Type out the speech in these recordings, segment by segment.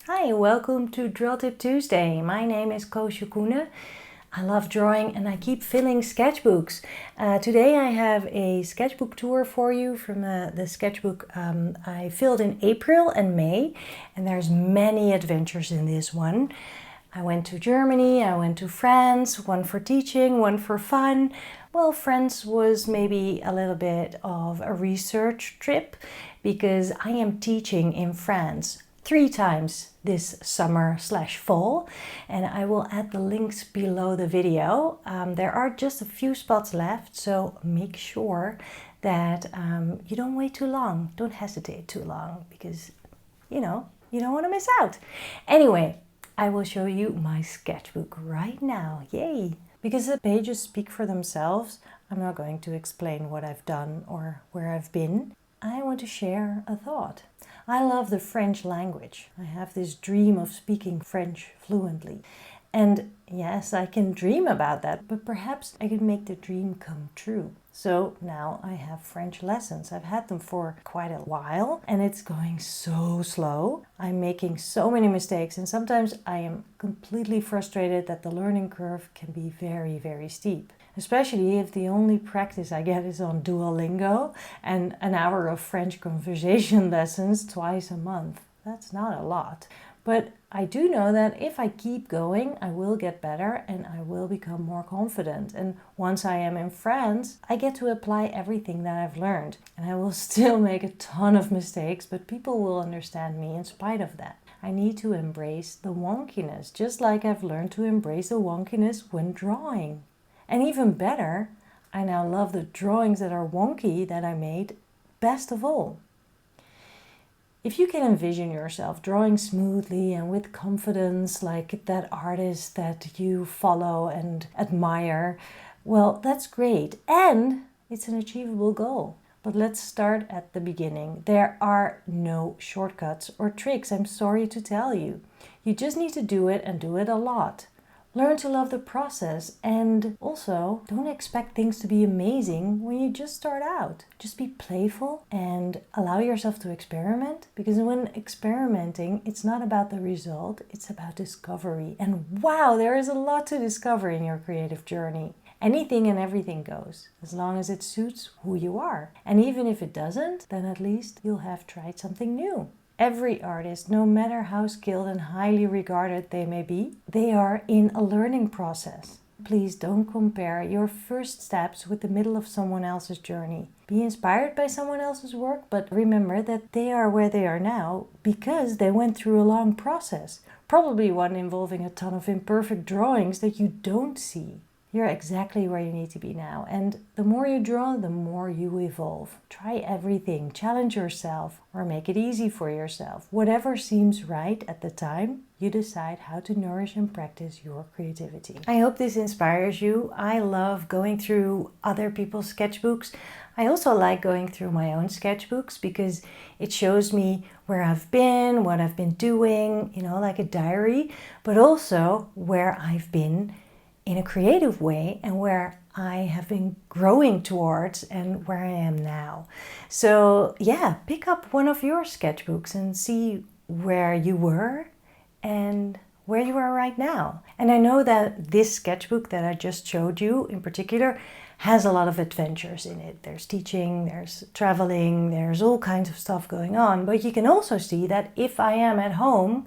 Hi, welcome to Drill Tip Tuesday. My name is Koosje Koenen. I love drawing and I keep filling sketchbooks. Today I have a sketchbook tour for you from the sketchbook I filled in April and May, and there's many adventures in this one. I went to Germany, I went to France, one for teaching, one for fun. Well, France was maybe a little bit of a research trip because I am teaching in France 3 times this summer/fall, and I will add the links below the video. There are just a few spots left, so make sure that you don't wait too long. Don't hesitate too long because, you don't want to miss out. Anyway, I will show you my sketchbook right now. Yay! Because the pages speak for themselves, I'm not going to explain what I've done or where I've been. I want to share a thought. I love the French language. I have this dream of speaking French fluently. And yes, I can dream about that, but perhaps I can make the dream come true. So now I have French lessons. I've had them for quite a while and it's going so slow. I'm making so many mistakes and sometimes I am completely frustrated that the learning curve can be very, very steep. Especially if the only practice I get is on Duolingo and an hour of French conversation lessons twice a month. That's not a lot. But I do know that if I keep going, I will get better and I will become more confident. And once I am in France, I get to apply everything that I've learned. And I will still make a ton of mistakes, but people will understand me in spite of that. I need to embrace the wonkiness, just like I've learned to embrace the wonkiness when drawing. And even better, I now love the drawings that are wonky that I made best of all. If you can envision yourself drawing smoothly and with confidence like that artist that you follow and admire, well, that's great. And it's an achievable goal. But let's start at the beginning. There are no shortcuts or tricks, I'm sorry to tell you. You just need to do it and do it a lot. Learn to love the process and also don't expect things to be amazing when you just start out. Just be playful and allow yourself to experiment, because when experimenting, it's not about the result, it's about discovery. And wow, there is a lot to discover in your creative journey. Anything and everything goes, as long as it suits who you are. And even if it doesn't, then at least you'll have tried something new. Every artist, no matter how skilled and highly regarded they may be, they are in a learning process. Please don't compare your first steps with the middle of someone else's journey. Be inspired by someone else's work, but remember that they are where they are now because they went through a long process. Probably one involving a ton of imperfect drawings that you don't see. You're exactly where you need to be now. And the more you draw, the more you evolve. Try everything, challenge yourself, or make it easy for yourself. Whatever seems right at the time, you decide how to nourish and practice your creativity. I hope this inspires you. I love going through other people's sketchbooks. I also like going through my own sketchbooks because it shows me where I've been, what I've been doing, like a diary, but also where I've been in a creative way and where I have been growing towards and where I am now. So yeah, pick up one of your sketchbooks and see where you were and where you are right now. And I know that this sketchbook that I just showed you in particular has a lot of adventures in it. There's teaching, there's traveling, there's all kinds of stuff going on. But you can also see that if I am at home,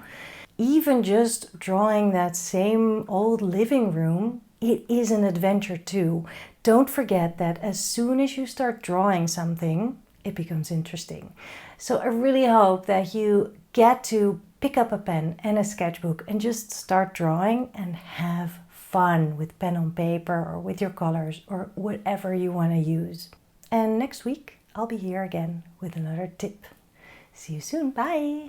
even just drawing that same old living room, it is an adventure too. Don't forget that as soon as you start drawing something, it becomes interesting. So I really hope that you get to pick up a pen and a sketchbook and just start drawing and have fun with pen on paper or with your colors or whatever you want to use. And next week, I'll be here again with another tip. See you soon. Bye!